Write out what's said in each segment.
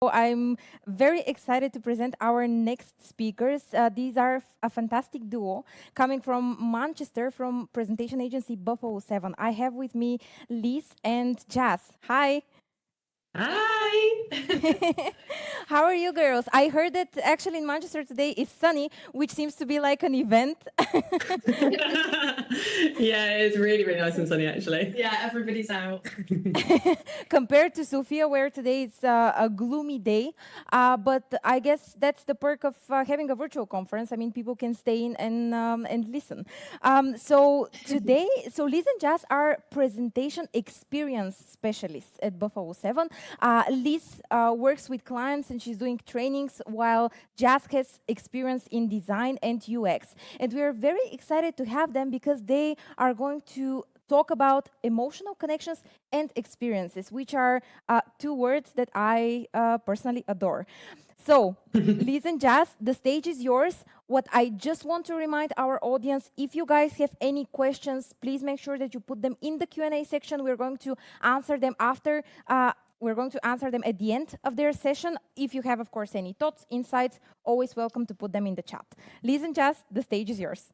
I'm very excited to present our next speakers. These are a fantastic duo coming from Manchester from presentation agency Buffalo 7. I have with me Liz and Jazz. Hi. Hi! How are you girls? I heard that actually in Manchester today is sunny, which seems to be like an event. Yeah, it's really, really nice and sunny actually. Yeah, everybody's out. Compared to Sofia, where today it's a gloomy day. But I guess that's the perk of having a virtual conference. I mean, people can stay in and listen. So today, Liz and Jazz are presentation experience specialists at Buffalo 7. Liz works with clients and she's doing trainings, while Jazz has experience in design and UX. And we are very excited to have them because they are going to talk about emotional connections and experiences, which are two words that I personally adore. So, Liz and Jazz, the stage is yours. What I just want to remind our audience, if you guys have any questions, please make sure that you put them in the Q&A section. We're going to answer them after. We're going to answer them at the end of their session. If you have, of course, any thoughts, insights, always welcome to put them in the chat. Liz and Jazz, the stage is yours.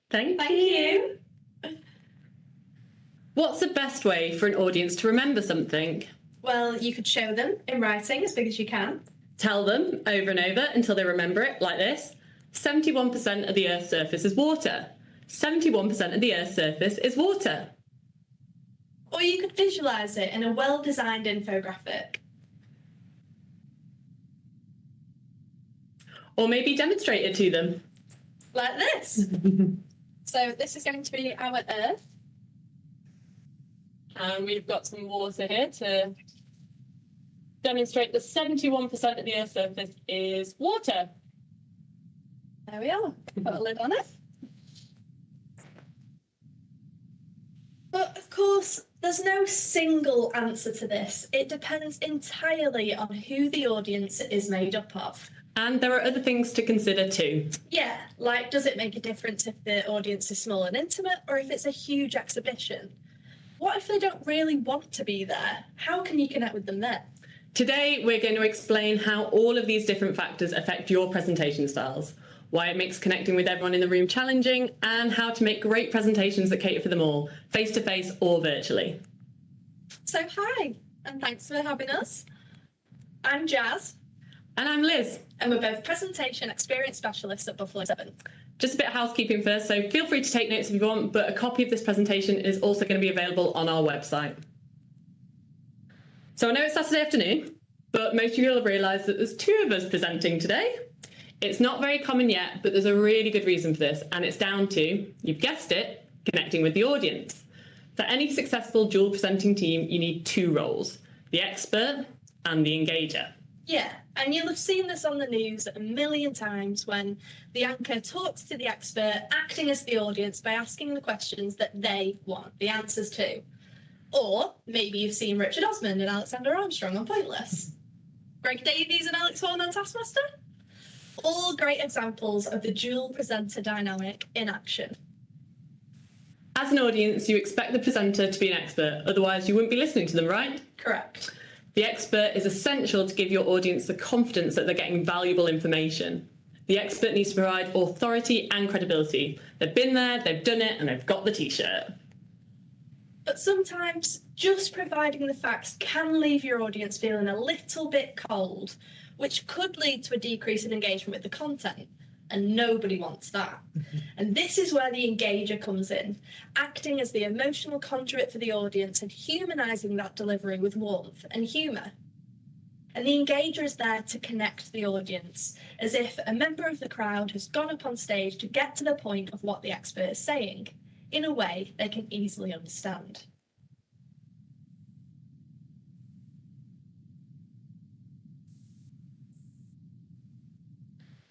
Thank you. What's the best way for an audience to remember something? Well, you could show them in writing as big as you can. Tell them over and over until they remember it, like this. 71% of the Earth's surface is water. 71% of the Earth's surface is water. Or you could visualise it in a well-designed infographic. Or maybe demonstrate it to them. Like this. So this is going to be our Earth. And we've got some water here to demonstrate that 71% of the Earth's surface is water. There we are. Put a lid on it. But of course, there's no single answer to this. It depends entirely on who the audience is made up of. And there are other things to consider too. Yeah, like does it make a difference if the audience is small and intimate or if it's a huge exhibition? What if they don't really want to be there? How can you connect with them then? Today, we're going to explain how all of these different factors affect your presentation styles, why it makes connecting with everyone in the room challenging, and how to make great presentations that cater for them all, face-to-face or virtually. So hi, and thanks for having us. I'm Jazz. And I'm Liz. And we're both presentation experience specialists at Buffalo 7. Just a bit of housekeeping first, so feel free to take notes if you want, but a copy of this presentation is also going to be available on our website. So I know it's Saturday afternoon, but most of you will have realised that there's two of us presenting today. It's not very common yet, but there's a really good reason for this, and it's down to, you've guessed it, connecting with the audience. For any successful dual presenting team, you need two roles, the expert and the engager. Yeah, and you'll have seen this on the news a million times when the anchor talks to the expert, acting as the audience by asking the questions that they want the answers to. Or maybe you've seen Richard Osman and Alexander Armstrong on Pointless. Greg Davies and Alex Horn on Taskmaster. All great examples of the dual presenter dynamic in action. As an audience, you expect the presenter to be an expert, otherwise you wouldn't be listening to them, right? Correct. The expert is essential to give your audience the confidence that they're getting valuable information. The expert needs to provide authority and credibility. They've been there, they've done it, and they've got the t-shirt. But sometimes just providing the facts can leave your audience feeling a little bit cold, which could lead to a decrease in engagement with the content. And nobody wants that. And this is where the engager comes in, acting as the emotional conduit for the audience and humanising that delivery with warmth and humour. And the engager is there to connect the audience, as if a member of the crowd has gone up on stage to get to the point of what the expert is saying, in a way they can easily understand.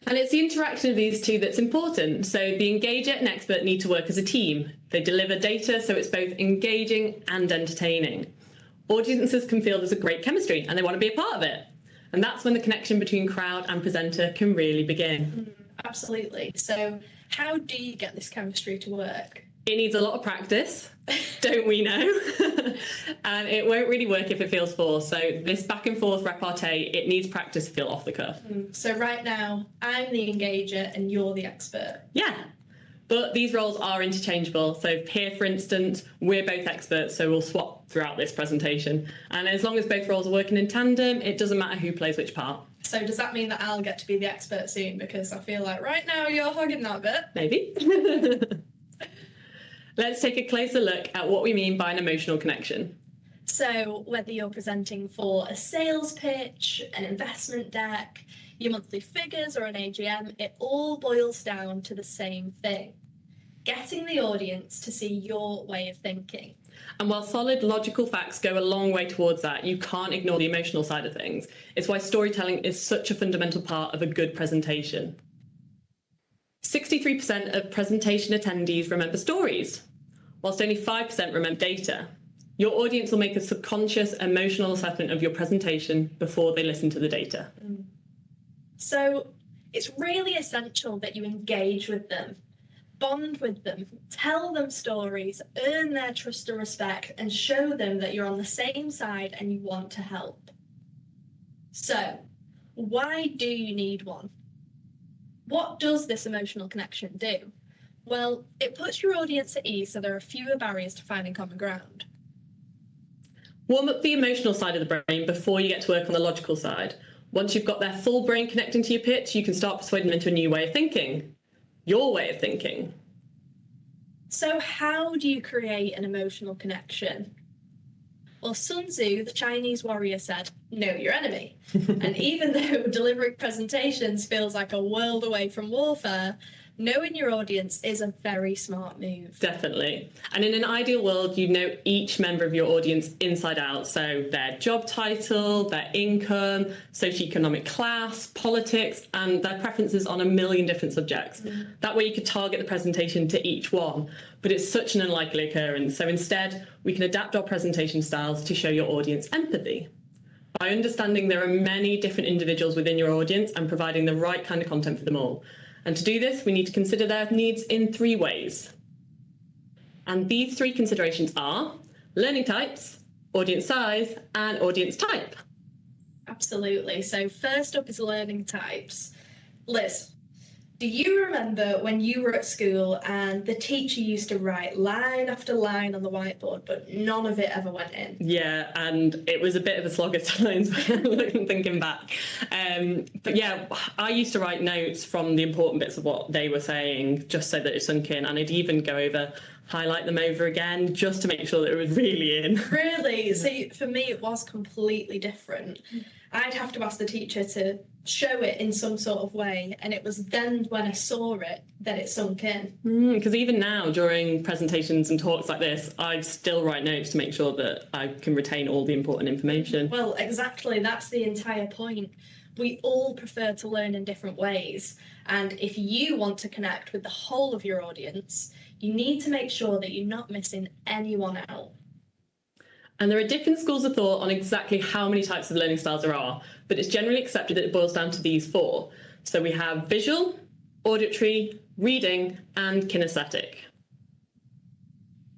And it's the interaction of these two that's important. So the engager and expert need to work as a team. They deliver data so it's both engaging and entertaining. Audiences can feel there's a great chemistry and they want to be a part of it. And that's when the connection between crowd and presenter can really begin. Absolutely. So how do you get this chemistry to work? It needs a lot of practice, don't we know? And it won't really work if it feels forced. So this back and forth repartee, it needs practice to feel off the cuff. So right now, I'm the engager and you're the expert. Yeah, but these roles are interchangeable. So here, for instance, we're both experts, so we'll swap throughout this presentation. And as long as both roles are working in tandem, it doesn't matter who plays which part. So does that mean that I'll get to be the expert soon? Because I feel like right now you're hogging that bit. Maybe. Let's take a closer look at what we mean by an emotional connection. So whether you're presenting for a sales pitch, an investment deck, your monthly figures or an AGM, it all boils down to the same thing. Getting the audience to see your way of thinking. And while solid logical facts go a long way towards that, you can't ignore the emotional side of things. It's why storytelling is such a fundamental part of a good presentation. 63% of presentation attendees remember stories, whilst only 5% remember data. Your audience will make a subconscious emotional assessment of your presentation before they listen to the data. So it's really essential that you engage with them, bond with them, tell them stories, earn their trust and respect, and show them that you're on the same side and you want to help. So, why do you need one? What does this emotional connection do? Well, it puts your audience at ease so there are fewer barriers to finding common ground. Warm up the emotional side of the brain before you get to work on the logical side. Once you've got their full brain connecting to your pitch, you can start persuading them into a new way of thinking. Your way of thinking. So how do you create an emotional connection? Well, Sun Tzu, the Chinese warrior, said, know your enemy. And even though delivering presentations feels like a world away from warfare, knowing your audience is a very smart move. Definitely. And in an ideal world, you know each member of your audience inside out. So their job title, their income, socioeconomic class, politics, and their preferences on a million different subjects. That way you could target the presentation to each one. But it's such an unlikely occurrence. So instead, we can adapt our presentation styles to show your audience empathy. By understanding there are many different individuals within your audience and providing the right kind of content for them all. And to do this, we need to consider their needs in 3 ways. And these 3 considerations are learning types, audience size, and audience type. Absolutely. So first up is learning types. Liz, do you remember when you were at school and the teacher used to write line after line on the whiteboard, but none of it ever went in? Yeah, and it was a bit of a slog at times thinking back. But yeah, I used to write notes from the important bits of what they were saying just so that it sunk in, and I'd even go over, highlight them over again just to make sure that it was really in. Really? See, for me, it was completely different. I'd have to ask the teacher to show it in some sort of way, and it was then when I saw it that it sunk in. Because even now, during presentations and talks like this, I still write notes to make sure that I can retain all the important information. Well, exactly, that's the entire point. We all prefer to learn in different ways, and if you want to connect with the whole of your audience, you need to make sure that you're not missing anyone out. And there are different schools of thought on exactly how many types of learning styles there are, but it's generally accepted that it boils down to these 4. So we have visual, auditory, reading, and kinesthetic.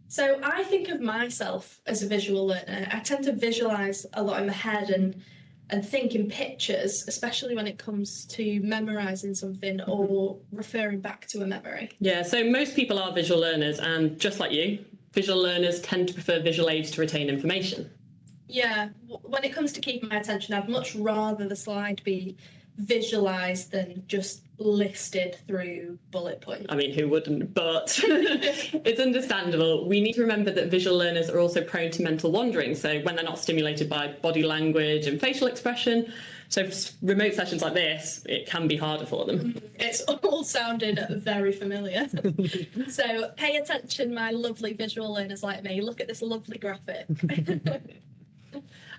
So I think of myself as a visual learner. I tend to visualise a lot in my head and think in pictures, especially when it comes to memorising something or referring back to a memory. Yeah, so most people are visual learners, and just like you, visual learners tend to prefer visual aids to retain information. Yeah, when it comes to keeping my attention, I'd much rather the slide be visualised than just listed through bullet points. I mean, who wouldn't? But it's understandable. We need to remember that visual learners are also prone to mental wandering. So when they're not stimulated by body language and facial expression, so for remote sessions like this, it can be harder for them. It's all sounded very familiar. So pay attention, my lovely visual learners like me. Look at this lovely graphic.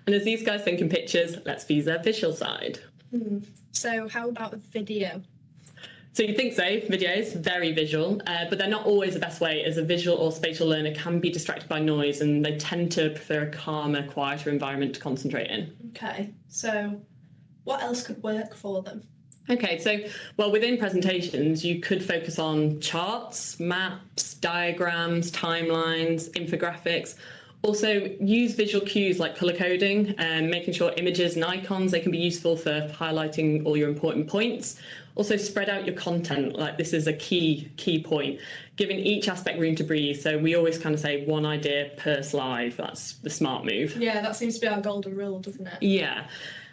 And as these guys think in pictures, let's use their visual side. So how about video? So you think so, videos, very visual, but they're not always the best way, as a visual or spatial learner can be distracted by noise and they tend to prefer a calmer, quieter environment to concentrate in. Okay, so what else could work for them? Okay, so, well, within presentations, you could focus on charts, maps, diagrams, timelines, infographics. Also, use visual cues like color coding and making sure images and icons, they can be useful for highlighting all your important points. Also, spread out your content. Like, this is a key point, giving each aspect room to breathe. So we always kind of say one idea per slide. That's the smart move. Yeah, that seems to be our golden rule, doesn't it? Yeah.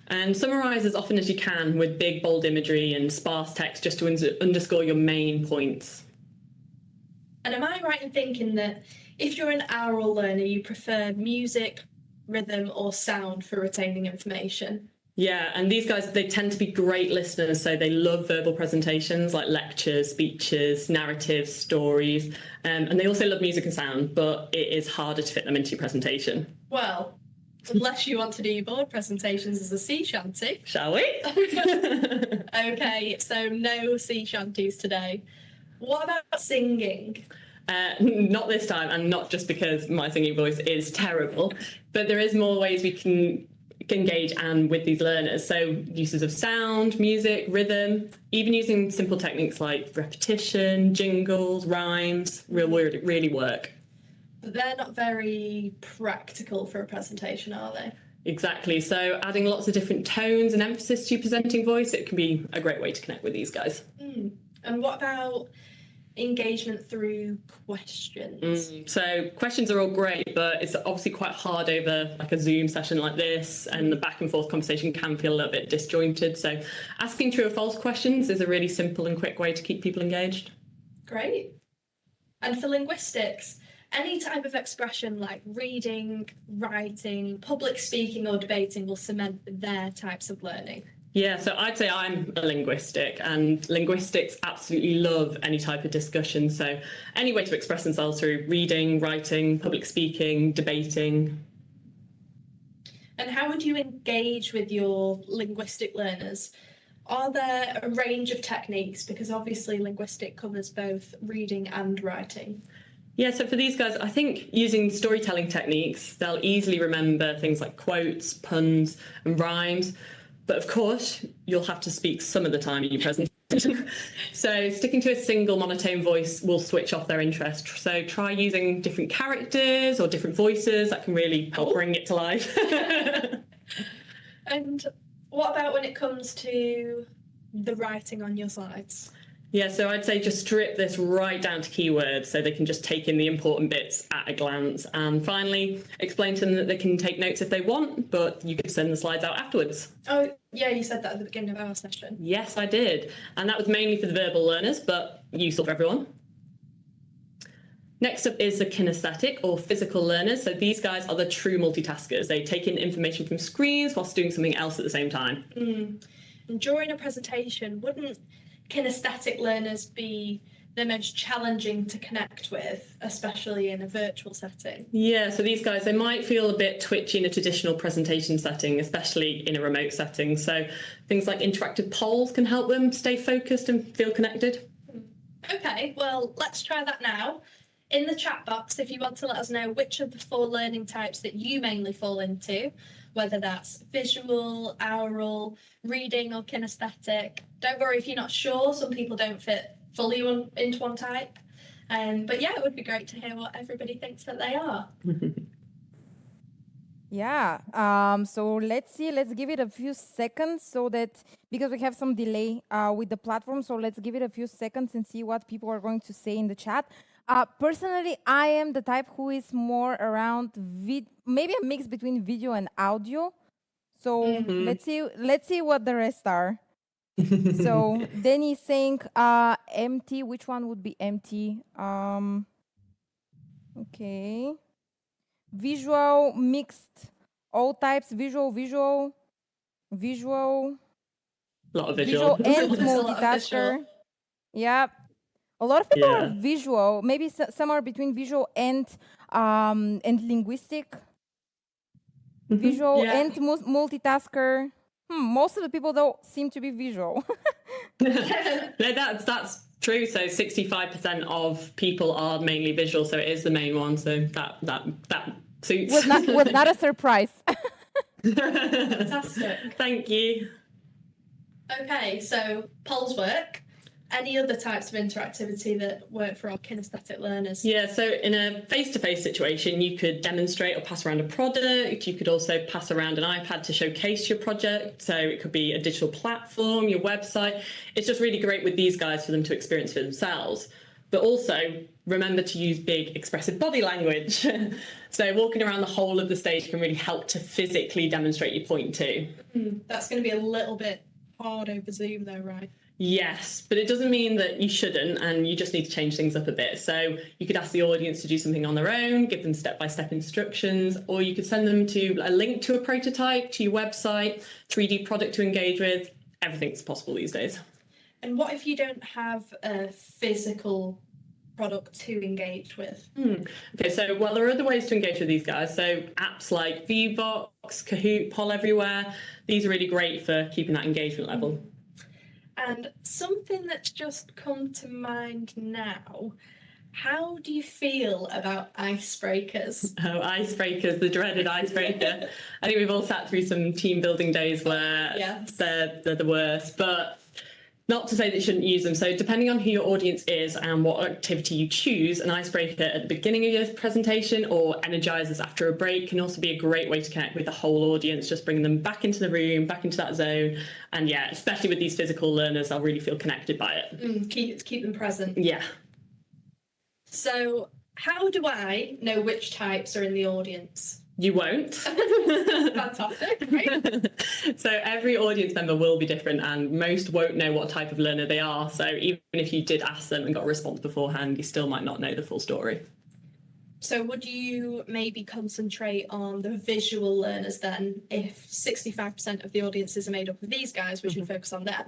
And summarise as often as you can with big, bold imagery and sparse text just to underscore your main points. And am I right in thinking that if you're an oral learner, you prefer music, rhythm, or sound for retaining information? Yeah, and these guys, they tend to be great listeners, so they love verbal presentations like lectures, speeches, narratives, stories, and they also love music and sound, but it is harder to fit them into your presentation. Well, unless you want to do your board presentations as a sea shanty. Shall we? Okay, so no sea shanties today. What about singing? Not this time, and not just because my singing voice is terrible, but there is more ways we can engage and with these learners. So uses of sound, music, rhythm, even using simple techniques like repetition, jingles, rhymes, really work. But they're not very practical for a presentation, are they? Exactly. So adding lots of different tones and emphasis to your presenting voice, it can be a great way to connect with these guys. And what about engagement through questions? So questions are all great, but it's obviously quite hard over like a Zoom session like this, and the back and forth conversation can feel a little bit disjointed. So asking true or false questions is a really simple and quick way to keep people engaged. Great. And for linguistics, any type of expression like reading, writing, public speaking or debating will cement their types of learning. Yeah, so I'd say I'm a linguistic, and linguistics absolutely love any type of discussion. So any way to express themselves through reading, writing, public speaking, debating. And how would you engage with your linguistic learners? Are there a range of techniques? Because obviously linguistic covers both reading and writing. Yeah, so for these guys, I think using storytelling techniques, they'll easily remember things like quotes, puns, and rhymes. But of course, you'll have to speak some of the time in your presentation. So sticking to a single monotone voice will switch off their interest. So try using different characters or different voices. That can really help bring it to life. And what about when it comes to the writing on your slides? Yeah, so I'd say just strip this right down to keywords so they can just take in the important bits at a glance. And finally, explain to them that they can take notes if they want, but you can send the slides out afterwards. Oh, yeah, you said that at the beginning of our session. Yes, I did. And that was mainly for the verbal learners, but useful for everyone. Next up is the kinesthetic or physical learners. So these guys are the true multitaskers. They take in information from screens whilst doing something else at the same time. And during a presentation, wouldn't kinesthetic learners be the most challenging to connect with, especially in a virtual setting? Yeah, so these guys, they might feel a bit twitchy in a traditional presentation setting, especially in a remote setting. So things like interactive polls can help them stay focused and feel connected. Okay, well, let's try that now. In the chat box, if you want to let us know which of the 4 learning types that you mainly fall into, whether that's visual, oral, reading or kinesthetic. Don't worry if you're not sure, some people don't fit fully into one type. But yeah, it would be great to hear what everybody thinks that they are. Yeah, so let's give it a few seconds so that, because we have some delay with the platform, so let's give it a few seconds and see what people are going to say in the chat. Personally, I am the type who is more around maybe a mix between video and audio. So let's see what the rest are. So Danny's saying empty. Which one would be empty? Okay. Visual, mixed, all types, visual. A lot of visual. And multitasker. Yeah. A lot of people are visual. Maybe some are between visual and linguistic. Visual and multitasker. Most of the people though seem to be visual. No, that's true. So 65% of people are mainly visual, so it is the main one. So that suits. Was not a surprise. Fantastic. Thank you. Okay, so polls work. Any other types of interactivity that work for our kinesthetic learners? Yeah, so in a face-to-face situation, you could demonstrate or pass around a product. You could also pass around an iPad to showcase your project. So it could be a digital platform, your website. It's just really great with these guys for them to experience for themselves. But also remember to use big expressive body language. So walking around the whole of the stage can really help to physically demonstrate your point too. That's going to be a little bit hard over Zoom though, right? Yes, but it doesn't mean that you shouldn't, and you just need to change things up a bit. So you could ask the audience to do something on their own, give them step-by-step instructions, or you could send them to a link to a prototype, to your website, 3D product to engage with. Everything's possible these days. And what if you don't have a physical product to engage with? Okay, so well, there are other ways to engage with these guys. So apps like VBox, Kahoot, Poll Everywhere, these are really great for keeping that engagement level. And something that's just come to mind now, how do you feel about icebreakers? Oh, icebreakers, the dreaded icebreaker. I think we've all sat through some team building days where they're the worst, but not to say that you shouldn't use them. So depending on who your audience is and what activity you choose, an icebreaker at the beginning of your presentation or energizers after a break can also be a great way to connect with the whole audience, just bring them back into the room, back into that zone. And yeah, especially with these physical learners, they'll really feel connected by it. Keep them present. Yeah. So how do I know which types are in the audience? You won't. Fantastic, right? So every audience member will be different, and most won't know what type of learner they are. So even if you did ask them and got a response beforehand, you still might not know the full story. So would you maybe concentrate on the visual learners then? If 65% of the audiences are made up of these guys, we should focus on them.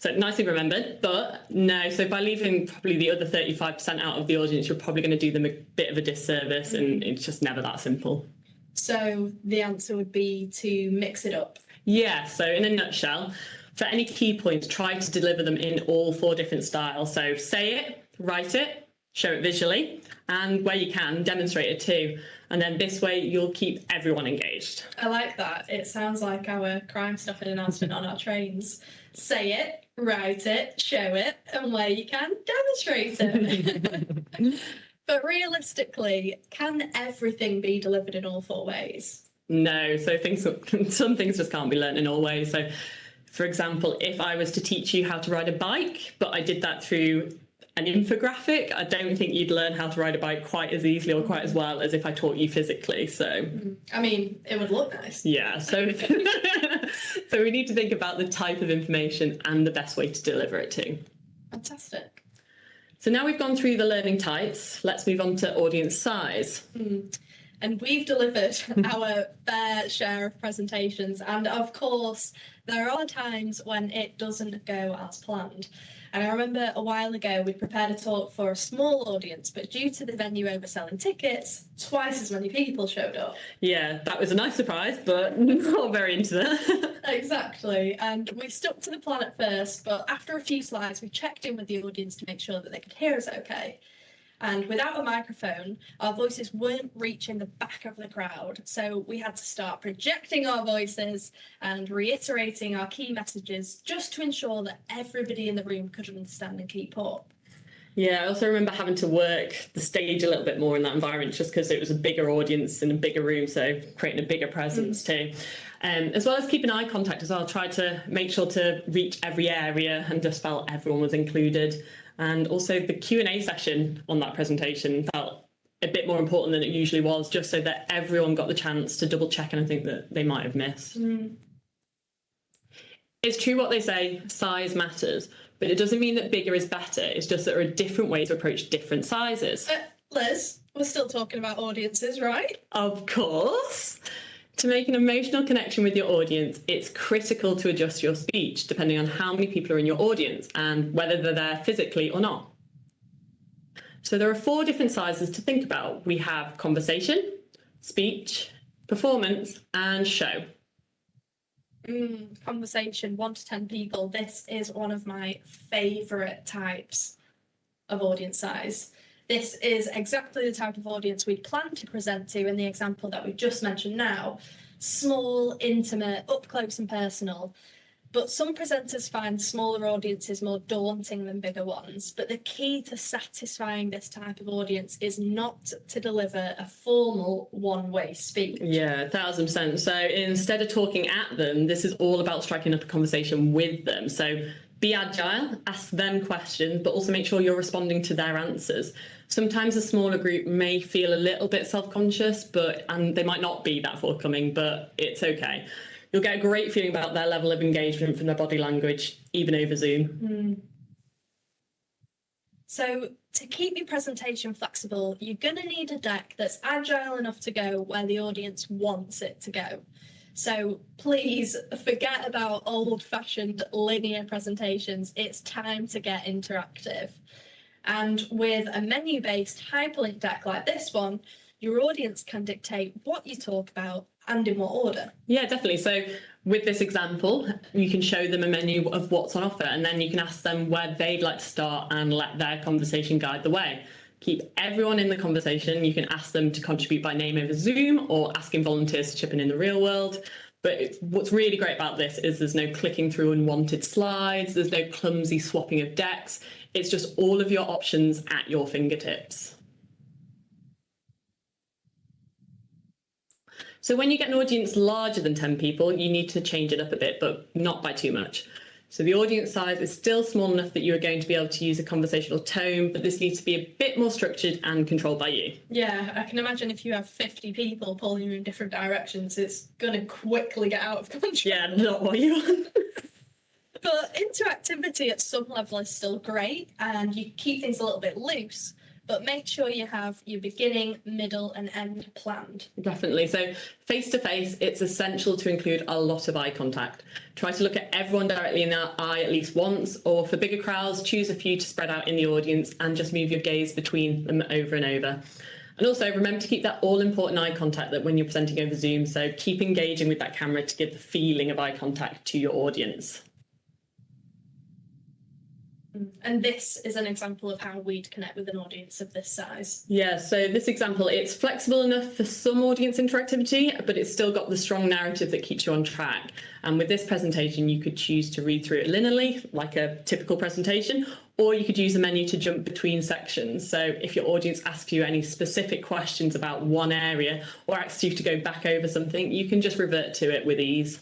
So nicely remembered, but no. So by leaving probably the other 35% out of the audience, you're probably going to do them a bit of a disservice, and it's just never that simple. So the answer would be to mix it up. Yeah, so in a nutshell, for any key points, try to deliver them in all 4 different styles. So say it, write it, show it visually, and where you can, demonstrate it too. And then this way you'll keep everyone engaged. I like that. It sounds like our Crime Stopping announcement on our trains. Say it, write it, show it, and where you can, demonstrate it. But realistically, can everything be delivered in all 4 ways? No, so some things just can't be learnt in all ways. So, for example, if I was to teach you how to ride a bike, but I did that through an infographic, I don't think you'd learn how to ride a bike quite as easily or quite as well as if I taught you physically. So, I mean, it would look nice. Yeah, so so we need to think about the type of information and the best way to deliver it to. Fantastic. So now we've gone through the learning types, let's move on to audience size. And we've delivered our fair share of presentations. And of course, there are times when it doesn't go as planned. And I remember a while ago, we prepared a talk for a small audience, but due to the venue overselling tickets, twice as many people showed up. Yeah, that was a nice surprise, but not very into that. Exactly. And we stuck to the plan at first, but after a few slides, we checked in with the audience to make sure that they could hear us okay. And without a microphone, our voices weren't reaching the back of the crowd. So we had to start projecting our voices and reiterating our key messages just to ensure that everybody in the room could understand and keep up. Yeah, I also remember having to work the stage a little bit more in that environment just because it was a bigger audience in a bigger room, so creating a bigger presence too. As well as keeping eye contact as well, tried to make sure to reach every area and just felt everyone was included. And also the Q&A session on that presentation felt a bit more important than it usually was, just so that everyone got the chance to double check anything that they might have missed. It's true what they say, size matters, but it doesn't mean that bigger is better. It's just that there are different ways to approach different sizes. Liz, we're still talking about audiences, right? Of course. To make an emotional connection with your audience, it's critical to adjust your speech depending on how many people are in your audience and whether they're there physically or not. So there are 4 different sizes to think about. We have conversation, speech, performance, and show. Conversation, 1 to 10 people. This is one of my favourite types of audience size. This is exactly the type of audience we plan to present to in the example that we've just mentioned now. Small, intimate, up close and personal. But some presenters find smaller audiences more daunting than bigger ones. But the key to satisfying this type of audience is not to deliver a formal one-way speech. Yeah, 1000%. So instead of talking at them, this is all about striking up a conversation with them. So be agile, ask them questions, but also make sure you're responding to their answers. Sometimes a smaller group may feel a little bit self-conscious, and they might not be that forthcoming, but it's okay. You'll get a great feeling about their level of engagement from their body language, even over Zoom. So to keep your presentation flexible, you're going to need a deck that's agile enough to go where the audience wants it to go. So please forget about old-fashioned linear presentations. It's time to get interactive. And with a menu-based hyperlink deck like this one, your audience can dictate what you talk about and in what order. Yeah, definitely. So with this example, you can show them a menu of what's on offer, and then you can ask them where they'd like to start and let their conversation guide the way. Keep everyone in the conversation. You can ask them to contribute by name over Zoom or asking volunteers to chip in the real world. But what's really great about this is there's no clicking through unwanted slides. There's no clumsy swapping of decks. It's just all of your options at your fingertips. So when you get an audience larger than 10 people, you need to change it up a bit, but not by too much. So the audience size is still small enough that you are going to be able to use a conversational tone, but this needs to be a bit more structured and controlled by you. Yeah, I can imagine if you have 50 people pulling you in different directions, it's going to quickly get out of control. Yeah, not what you want. But interactivity at some level is still great, and you keep things a little bit loose, but make sure you have your beginning, middle, and end planned. Definitely. So face-to-face, it's essential to include a lot of eye contact. Try to look at everyone directly in the eye at least once, or for bigger crowds, choose a few to spread out in the audience and just move your gaze between them over and over. And also remember to keep that all-important eye contact that when you're presenting over Zoom, so keep engaging with that camera to give the feeling of eye contact to your audience. And this is an example of how we'd connect with an audience of this size. Yeah, so this example, it's flexible enough for some audience interactivity, but it's still got the strong narrative that keeps you on track. And with this presentation, you could choose to read through it linearly, like a typical presentation, or you could use a menu to jump between sections. So if your audience asks you any specific questions about one area or asks you to go back over something, you can just revert to it with ease.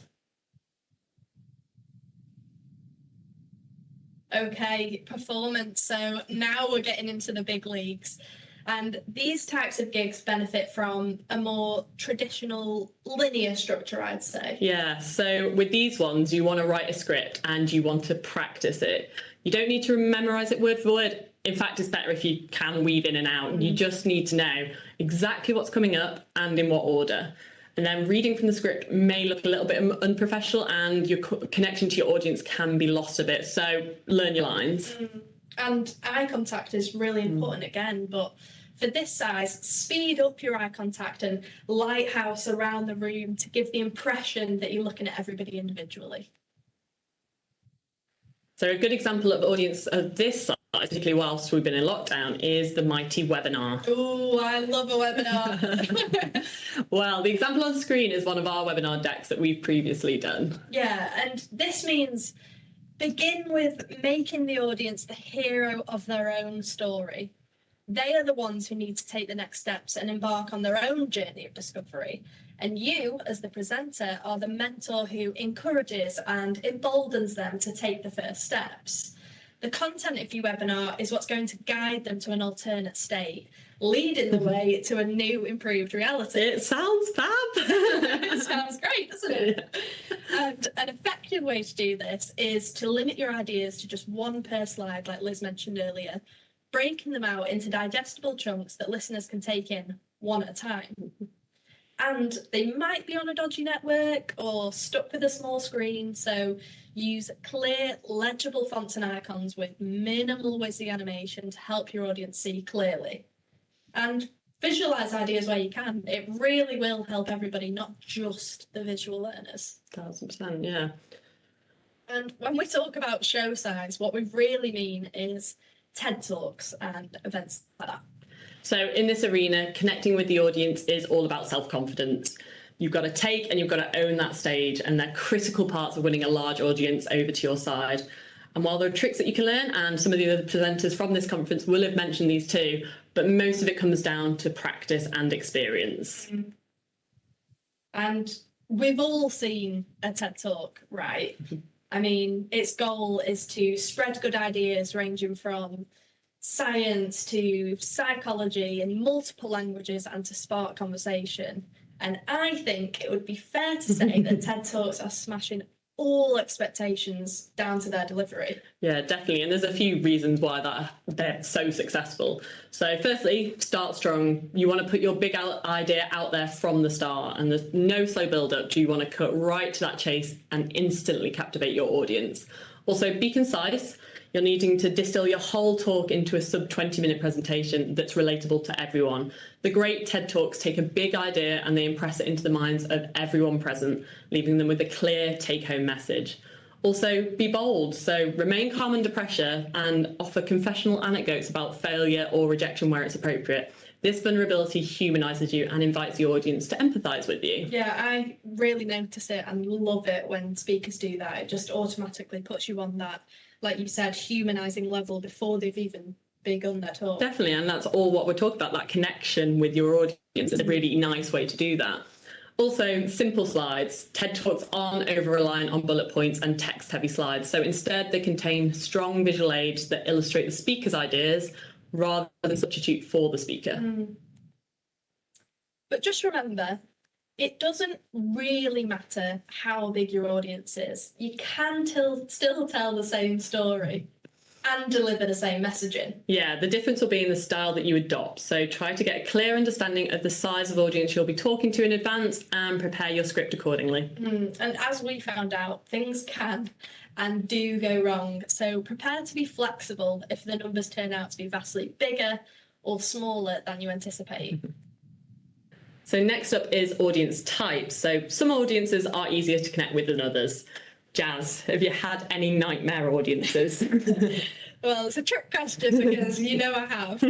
Okay, performance. So now we're getting into the big leagues. And these types of gigs benefit from a more traditional linear structure, I'd say. Yeah, so with these ones, you want to write a script and you want to practice it. You don't need to memorize it word for word. In fact, it's better if you can weave in and out. You just need to know exactly what's coming up and in what order. And then reading from the script may look a little bit unprofessional and your connection to your audience can be lost a bit. So learn your lines. And eye contact is really important again, but for this size, speed up your eye contact and lighthouse around the room to give the impression that you're looking at everybody individually. So a good example of audience of this size, particularly whilst we've been in lockdown, is the mighty webinar. Oh, I love a webinar. Well, the example on the screen is one of our webinar decks that we've previously done. Yeah, and this means begin with making the audience the hero of their own story. They are the ones who need to take the next steps and embark on their own journey of discovery. And you, as the presenter, are the mentor who encourages and emboldens them to take the first steps. The content of your webinar is what's going to guide them to an alternate state, leading the way to a new, improved reality. It sounds fab. It sounds great, doesn't it? And an effective way to do this is to limit your ideas to just one per slide, like Liz mentioned earlier, breaking them out into digestible chunks that listeners can take in one at a time. And they might be on a dodgy network or stuck with a small screen, so use clear, legible fonts and icons with minimal WYSIWYG animation to help your audience see clearly. And visualize ideas where you can. It really will help everybody, not just the visual learners. 1000%, yeah. And when we talk about show size, what we really mean is TED Talks and events like that. So in this arena, connecting with the audience is all about self-confidence. You've got to take and you've got to own that stage, and they're critical parts of winning a large audience over to your side. And while there are tricks that you can learn, and some of the other presenters from this conference will have mentioned these too, but most of it comes down to practice and experience. And we've all seen a TED Talk, right? I mean, its goal is to spread good ideas ranging from science to psychology in multiple languages and to spark conversation. And I think it would be fair to say that TED Talks are smashing all expectations down to their delivery. Yeah, definitely. And there's a few reasons why they're so successful. So firstly, start strong. You want to put your big idea out there from the start, and there's no slow build up. You want to cut right to that chase and instantly captivate your audience. Also, be concise. You're needing to distill your whole talk into a sub 20-minute presentation that's relatable to everyone. The great TED Talks take a big idea and they impress it into the minds of everyone present, leaving them with a clear take-home message. Also, be bold, so remain calm under pressure and offer confessional anecdotes about failure or rejection where it's appropriate. This vulnerability humanises you and invites the audience to empathise with you. Yeah, I really notice it and love it when speakers do that. It just automatically puts you on that, like you said, humanising level before they've even begun their talk. Definitely, and that's all what we're talking about, that connection with your audience is a really nice way to do that. Also, simple slides. TED Talks aren't over-reliant on bullet points and text-heavy slides, so instead they contain strong visual aids that illustrate the speaker's ideas rather than substitute for the speaker. But just remember, it doesn't really matter how big your audience is. You can still tell the same story and deliver the same messaging. Yeah, the difference will be in the style that you adopt. So try to get a clear understanding of the size of audience you'll be talking to in advance and prepare your script accordingly. And as we found out, things can and do go wrong. So prepare to be flexible if the numbers turn out to be vastly bigger or smaller than you anticipate. So next up is audience types. So some audiences are easier to connect with than others. Jazz, have you had any nightmare audiences? Well, it's a trick question because you know I have.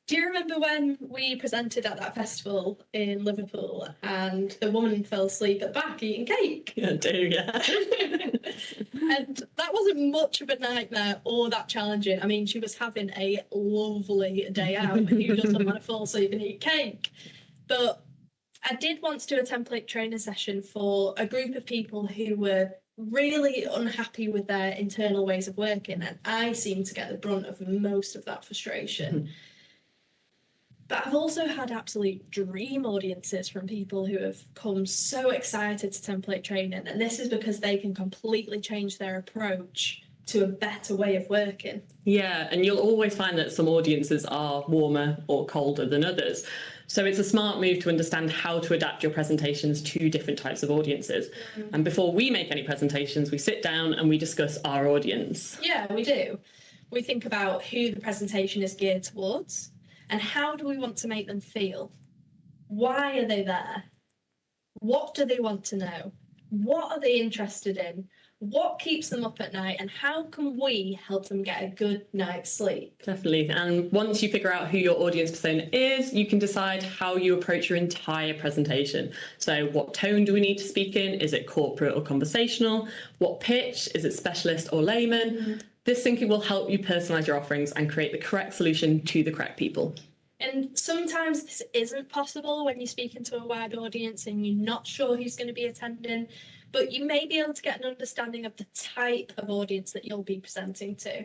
Do you remember when we presented at that festival in Liverpool and the woman fell asleep at the back eating cake? I do, yeah. And that wasn't much of a nightmare or that challenging. I mean, she was having a lovely day out and you just want to fall asleep and eat cake. But I did once do a template training session for a group of people who were really unhappy with their internal ways of working, and I seemed to get the brunt of most of that frustration. But I've also had absolute dream audiences from people who have come so excited to template training, and this is because they can completely change their approach to a better way of working. Yeah, and you'll always find that some audiences are warmer or colder than others. So it's a smart move to understand how to adapt your presentations to different types of audiences. And before we make any presentations, we sit down and we discuss our audience. Yeah, we do. We think about who the presentation is geared towards and how do we want to make them feel? Why are they there? What do they want to know? What are they interested in? What keeps them up at night, and how can we help them get a good night's sleep? Definitely. And once you figure out who your audience persona is, you can decide how you approach your entire presentation. So what tone do we need to speak in? Is it corporate or conversational? What pitch? Is it specialist or layman? This thinking will help you personalise your offerings and create the correct solution to the correct people. And sometimes this isn't possible when you're speaking to a wide audience and you're not sure who's going to be attending, but you may be able to get an understanding of the type of audience that you'll be presenting to.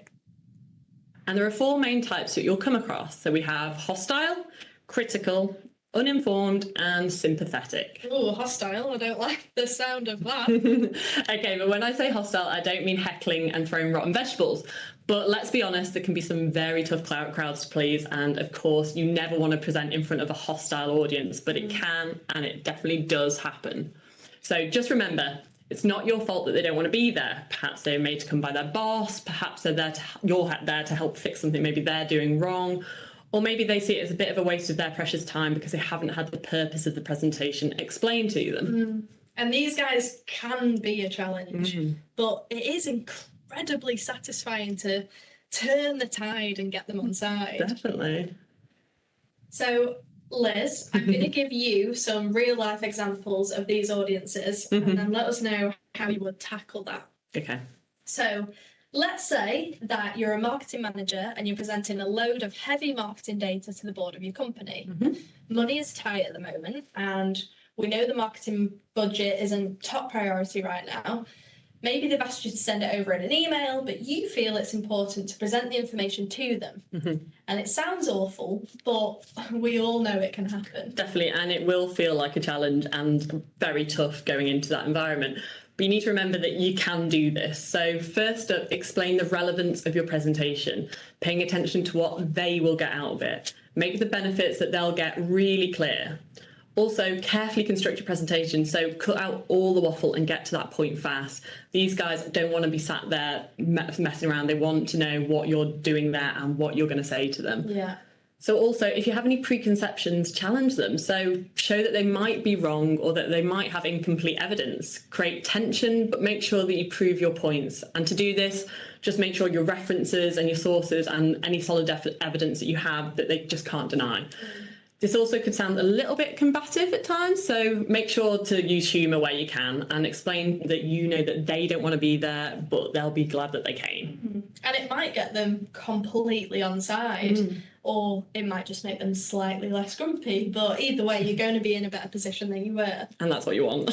And there are 4 main types that you'll come across. So we have hostile, critical, uninformed, and sympathetic. Oh, hostile. I don't like the sound of that. Okay, but when I say hostile, I don't mean heckling and throwing rotten vegetables. But let's be honest, there can be some very tough crowds to please. And of course, you never want to present in front of a hostile audience, but it can, and it definitely does happen. So just remember, it's not your fault that they don't want to be there. Perhaps they're made to come by their boss. Perhaps you're there to help fix something maybe they're doing wrong. Or maybe they see it as a bit of a waste of their precious time because they haven't had the purpose of the presentation explained to them. And these guys can be a challenge, but it is incredibly satisfying to turn the tide and get them on side. Definitely. So Liz, I'm going to give you some real life examples of these audiences and then let us know how you would tackle that. Okay. So let's say that you're a marketing manager and you're presenting a load of heavy marketing data to the board of your company. Money is tight at the moment, and we know the marketing budget isn't top priority right now. Maybe they've asked you to send it over in an email, but you feel it's important to present the information to them. And it sounds awful, but we all know it can happen. Definitely, and it will feel like a challenge and very tough going into that environment. But you need to remember that you can do this. So first up, explain the relevance of your presentation, paying attention to what they will get out of it. Make the benefits that they'll get really clear. Also, carefully construct your presentation, so cut out all the waffle and get to that point fast. These guys don't want to be sat there messing around. They want to know what you're doing there and what you're going to say to them. Yeah. So also, if you have any preconceptions, challenge them. So show that they might be wrong or that they might have incomplete evidence. Create tension, but make sure that you prove your points. And to do this, just make sure your references and your sources and any solid evidence that you have that they just can't deny. This also could sound a little bit combative at times, so make sure to use humour where you can and explain that you know that they don't want to be there, but they'll be glad that they came. And it might get them completely on side, or it might just make them slightly less grumpy, but either way, you're going to be in a better position than you were. And that's what you want.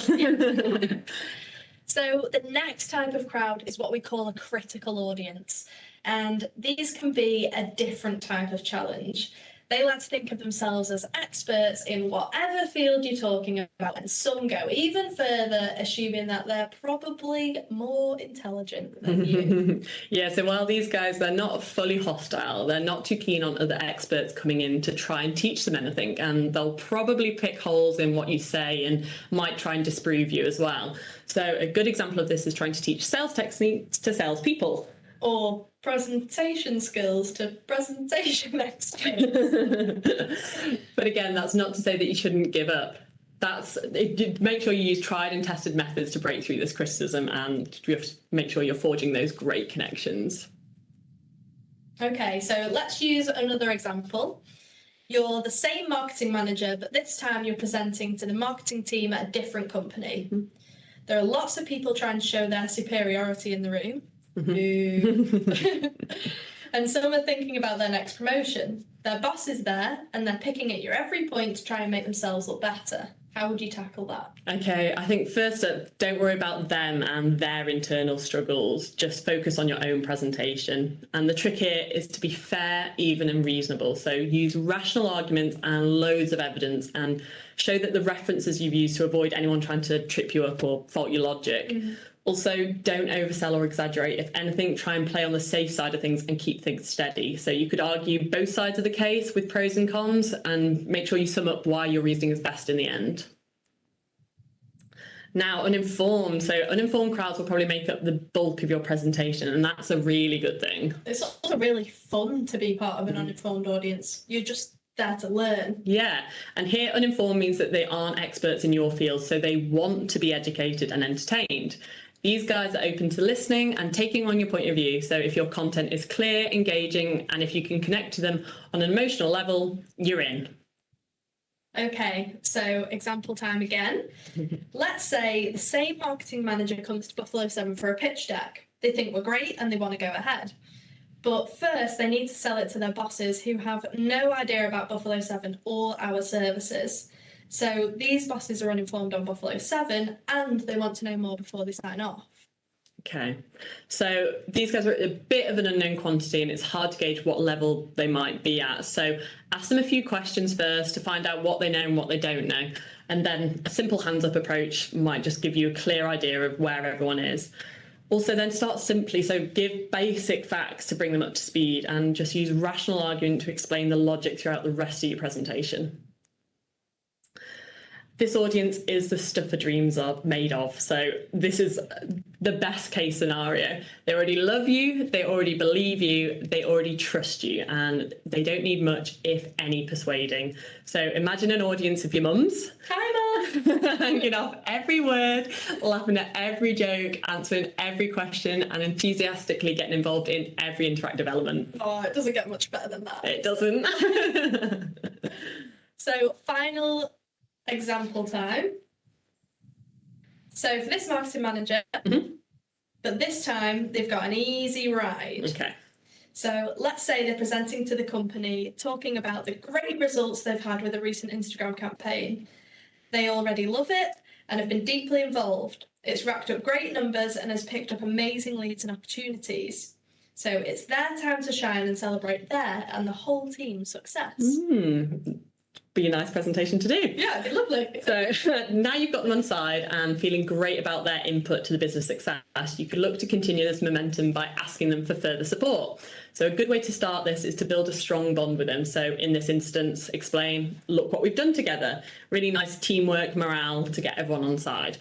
So the next type of crowd is what we call a critical audience, and these can be a different type of challenge. They like to think of themselves as experts in whatever field you're talking about, and some go even further, assuming that they're probably more intelligent than you. Yeah, so while these guys, they're not fully hostile, they're not too keen on other experts coming in to try and teach them anything, and they'll probably pick holes in what you say and might try and disprove you as well. So a good example of this is trying to teach sales techniques to salespeople. Or presentation skills to presentation experts. But again, that's not to say that you shouldn't give up. Make sure you use tried and tested methods to break through this criticism, and you have to make sure you're forging those great connections. Okay, so let's use another example. You're the same marketing manager, but this time you're presenting to the marketing team at a different company. There are lots of people trying to show their superiority in the room. And some are thinking about their next promotion. Their boss is there and they're picking at your every point to try and make themselves look better. How would you tackle that? Okay, I think first up, don't worry about them and their internal struggles. Just focus on your own presentation. And the trick here is to be fair, even and reasonable. So use rational arguments and loads of evidence, and show that the references you've used to avoid anyone trying to trip you up or fault your logic. Also, don't oversell or exaggerate. If anything, try and play on the safe side of things and keep things steady. So you could argue both sides of the case with pros and cons, and make sure you sum up why your reasoning is best in the end. Now, uninformed. So uninformed crowds will probably make up the bulk of your presentation, and that's a really good thing. It's also really fun to be part of an uninformed audience. You're just there to learn. Yeah, and here uninformed means that they aren't experts in your field, so they want to be educated and entertained. These guys are open to listening and taking on your point of view. So if your content is clear, engaging, and if you can connect to them on an emotional level, you're in. Okay, so example time again. Let's say the same marketing manager comes to Buffalo 7 for a pitch deck. They think we're great and they want to go ahead. But first, they need to sell it to their bosses who have no idea about Buffalo 7 or our services. So these bosses are uninformed on Buffalo 7 and they want to know more before they sign off. Okay, so these guys are a bit of an unknown quantity and it's hard to gauge what level they might be at. So ask them a few questions first to find out what they know and what they don't know. And then a simple hands-up approach might just give you a clear idea of where everyone is. Also, then start simply, so give basic facts to bring them up to speed and just use rational argument to explain the logic throughout the rest of your presentation. This audience is the stuff the dreams are made of. So this is the best case scenario. They already love you, they already believe you, they already trust you, and they don't need much, if any, persuading. So imagine an audience of your mums. Hi, Mum! Hanging off every word, laughing at every joke, answering every question, and enthusiastically getting involved in every interactive element. Oh, it doesn't get much better than that. It doesn't. So final example time. So for this marketing manager, but this time they've got an easy ride. Okay. So let's say they're presenting to the company, talking about the great results they've had with a recent Instagram campaign. They already love it and have been deeply involved. It's racked up great numbers and has picked up amazing leads and opportunities. So it's their time to shine and celebrate their and the whole team's success. Be a nice presentation to do. Yeah, it'd be lovely. So now you've got them on side and feeling great about their input to the business success, you could look to continue this momentum by asking them for further support. So a good way to start this is to build a strong bond with them. So in this instance, explain, look what we've done together. Really nice teamwork, morale to get everyone on side.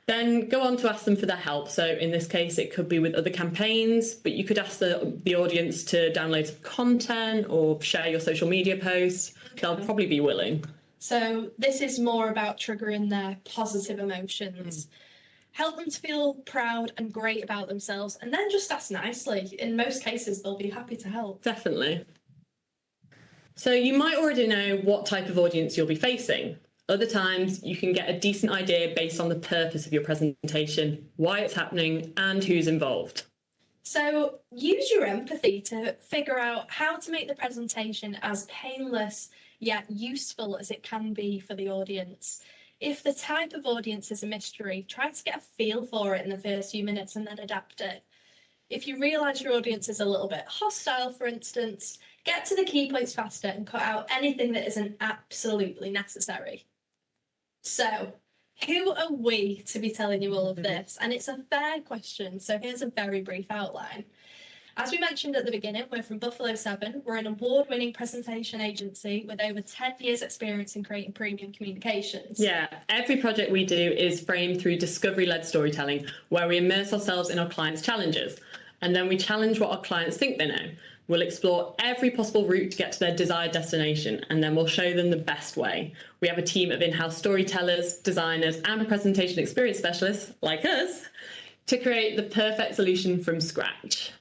Then go on to ask them for their help. So in this case, it could be with other campaigns, but you could ask the audience to download some content or share your social media posts. They'll probably be willing. So this is more about triggering their positive emotions. Help them to feel proud and great about themselves, and then just ask nicely. In most cases, they'll be happy to help. Definitely. So you might already know what type of audience you'll be facing. Other times you can get a decent idea based on the purpose of your presentation, why it's happening, and who's involved. So use your empathy to figure out how to make the presentation as painless yet useful as it can be for the audience. If the type of audience is a mystery, try to get a feel for it in the first few minutes and then adapt it. If you realise your audience is a little bit hostile, for instance, get to the key points faster and cut out anything that isn't absolutely necessary. So, who are we to be telling you all of this? And it's a fair question, so here's a very brief outline. As we mentioned at the beginning, we're from Buffalo 7. We're an award-winning presentation agency with over 10 years' experience in creating premium communications. Yeah, every project we do is framed through discovery-led storytelling, where we immerse ourselves in our clients' challenges. And then we challenge what our clients think they know. We'll explore every possible route to get to their desired destination, and then we'll show them the best way. We have a team of in-house storytellers, designers, and presentation experience specialists, like us, to create the perfect solution from scratch.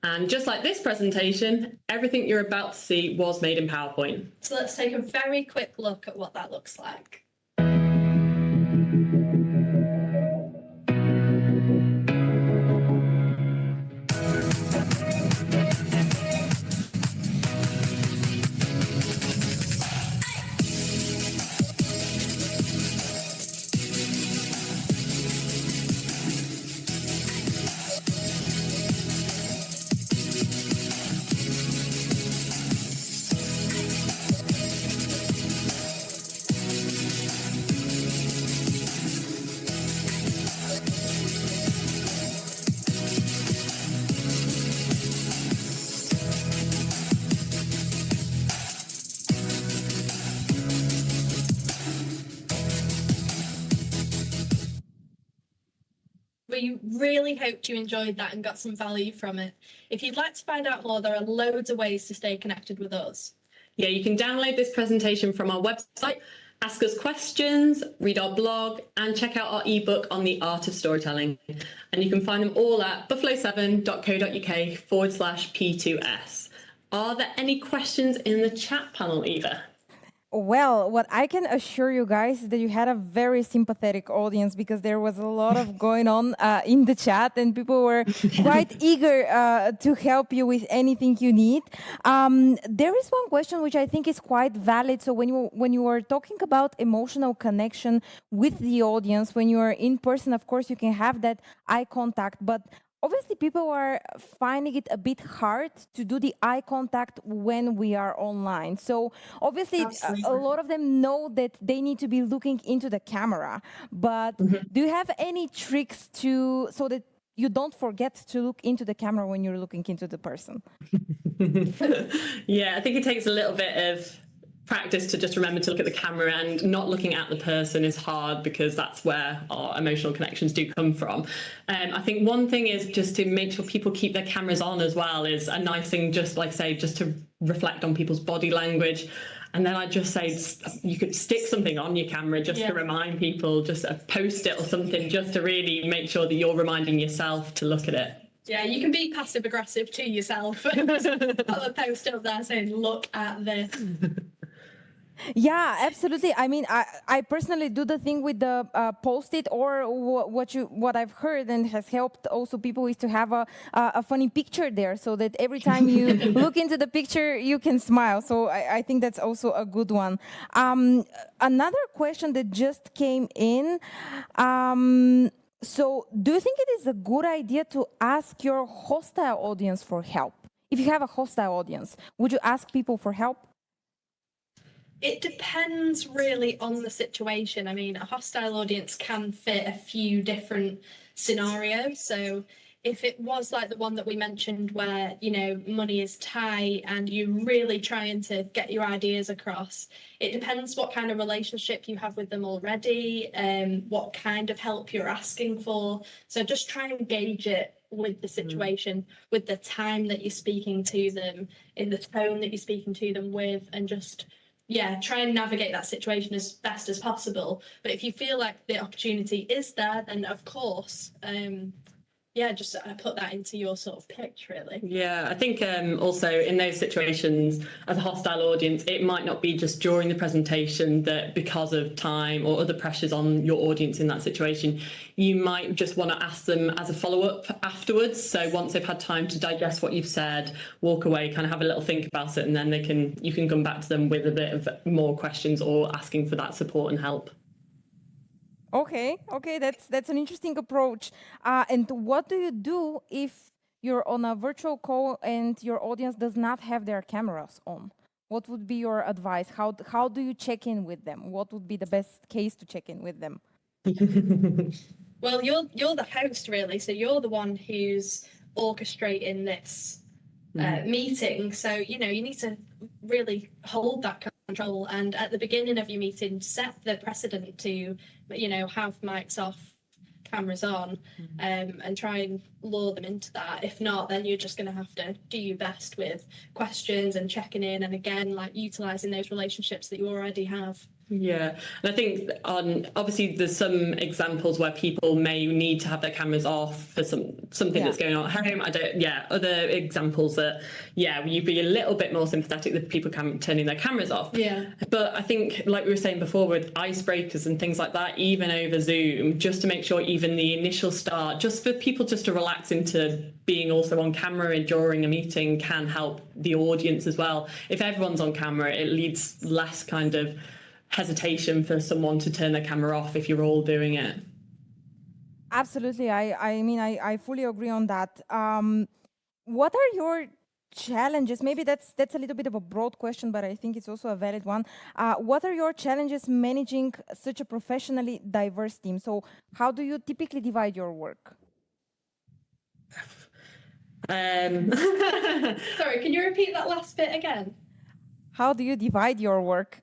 And just like this presentation, everything you're about to see was made in PowerPoint. So let's take a very quick look at what that looks like. We really hoped you enjoyed that and got some value from it. If you'd like to find out more, there are loads of ways to stay connected with us. Yeah, you can download this presentation from our website, ask us questions, read our blog, and check out our ebook on the art of storytelling. And you can find them all at buffalo7.co.uk/P2S. Are there any questions in the chat panel, Eva? Well, what I can assure you guys is that you had a very sympathetic audience because there was a lot of going on in the chat and people were quite eager to help you with anything you need. There is one question which I think is quite valid. So when you are talking about emotional connection with the audience, when you are in person, of course, you can have that eye contact, but obviously, people are finding it a bit hard to do the eye contact when we are online. So obviously, a lot of them know that they need to be looking into the camera. But do you have any tricks so that you don't forget to look into the camera when you're looking into the person? Yeah, I think it takes a little bit of practice to just remember to look at the camera, and not looking at the person is hard because that's where our emotional connections do come from. I think one thing is just to make sure people keep their cameras on as well is a nice thing, just like say, just to reflect on people's body language. And then I'd just say you could stick something on your camera just to remind people, just a post-it or something, just to really make sure that you're reminding yourself to look at it. Yeah, you can be passive aggressive to yourself. Have a post up there saying, look at this. Yeah, absolutely. I mean, I personally do the thing with the post-it, or what I've heard and has helped also people is to have a funny picture there, so that every time you look into the picture, you can smile. So I think that's also a good one. Another question that just came in. So, do you think it is a good idea to ask your hostile audience for help? If you have a hostile audience, would you ask people for help? It depends really on the situation. I mean, a hostile audience can fit a few different scenarios. So if it was like the one that we mentioned where, you know, money is tight and you're really trying to get your ideas across, it depends what kind of relationship you have with them already, what kind of help you're asking for. So just try and gauge it with the situation, with the time that you're speaking to them, in the tone that you're speaking to them with, and just try and navigate that situation as best as possible. But if you feel like the opportunity is there, then of course, just put that into your sort of pitch, really. Yeah, I think also in those situations, as a hostile audience, it might not be just during the presentation that because of time or other pressures on your audience in that situation, you might just want to ask them as a follow-up afterwards. So once they've had time to digest what you've said, walk away, kind of have a little think about it, and then you can come back to them with a bit of more questions or asking for that support and help. Okay, that's an interesting approach. And what do you do if you're on a virtual call and your audience does not have their cameras on? What would be your advice? How do you check in with them? What would be the best case to check in with them? Well, you're the host, really, so you're the one who's orchestrating this meeting. So you know you need to really hold that control, and at the beginning of your meeting, set the precedent to have mics off, cameras on, and try and lure them into that. If not, then you're just going to have to do your best with questions and checking in, and again, like utilizing those relationships that you already have. Yeah, and I think obviously there's some examples where people may need to have their cameras off for something that's going on at home. Other examples that you'd be a little bit more sympathetic that people turning their cameras off. Yeah. But I think, like we were saying before, with icebreakers and things like that, even over Zoom, just to make sure even the initial start, just for people just to relax into being also on camera during a meeting can help the audience as well. If everyone's on camera, it leads less kind of hesitation for someone to turn their camera off if you're all doing it. Absolutely. I fully agree on that. What are your challenges? Maybe that's a little bit of a broad question, but I think it's also a valid one. What are your challenges managing such a professionally diverse team? So how do you typically divide your work? Sorry, can you repeat that last bit again? How do you divide your work?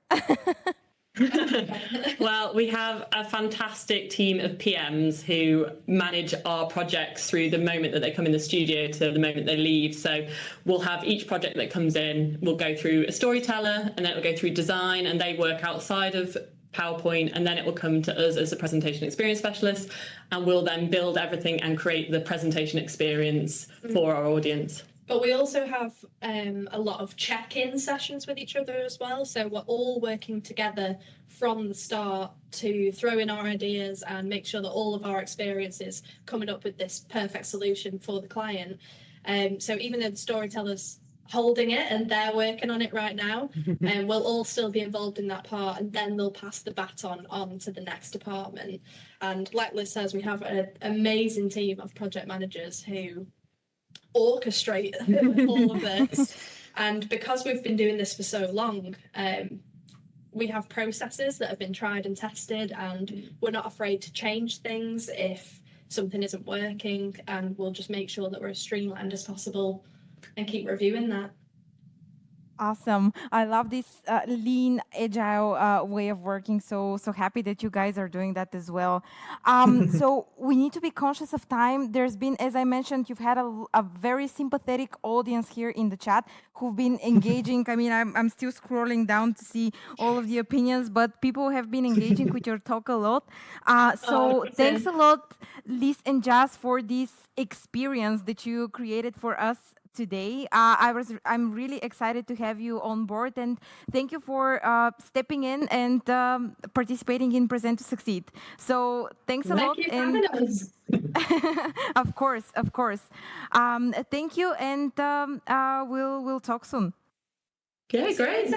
Well, we have a fantastic team of PMs who manage our projects through the moment that they come in the studio to the moment they leave. So we'll have each project that comes in, we'll go through a storyteller, and then it'll go through design, and they work outside of PowerPoint, and then it will come to us as a presentation experience specialist, and we'll then build everything and create the presentation experience for our audience. But we also have a lot of check-in sessions with each other as well. So we're all working together from the start to throw in our ideas and make sure that all of our experiences coming up with this perfect solution for the client. So even though the storyteller's holding it and they're working on it right now, and we'll all still be involved in that part, and then they'll pass the baton on to the next department. And like Liz says, we have an amazing team of project managers who orchestrate all of this. And because we've been doing this for so long, we have processes that have been tried and tested, and we're not afraid to change things if something isn't working, and we'll just make sure that we're as streamlined as possible and keep reviewing that. Awesome. I love this lean, agile way of working. So happy that you guys are doing that as well. So we need to be conscious of time. There's been, as I mentioned, you've had a very sympathetic audience here in the chat who've been engaging. I mean, I'm still scrolling down to see all of the opinions, but people have been engaging with your talk a lot. Thanks a lot, Liz and Jazz, for this experience that you created for us today. I'm really excited to have you on board, and thank you for stepping in and participating in Present to Succeed. So thanks a lot, Thank you for and having us. of course, of course. Thank you, and we'll talk soon. Yeah, great.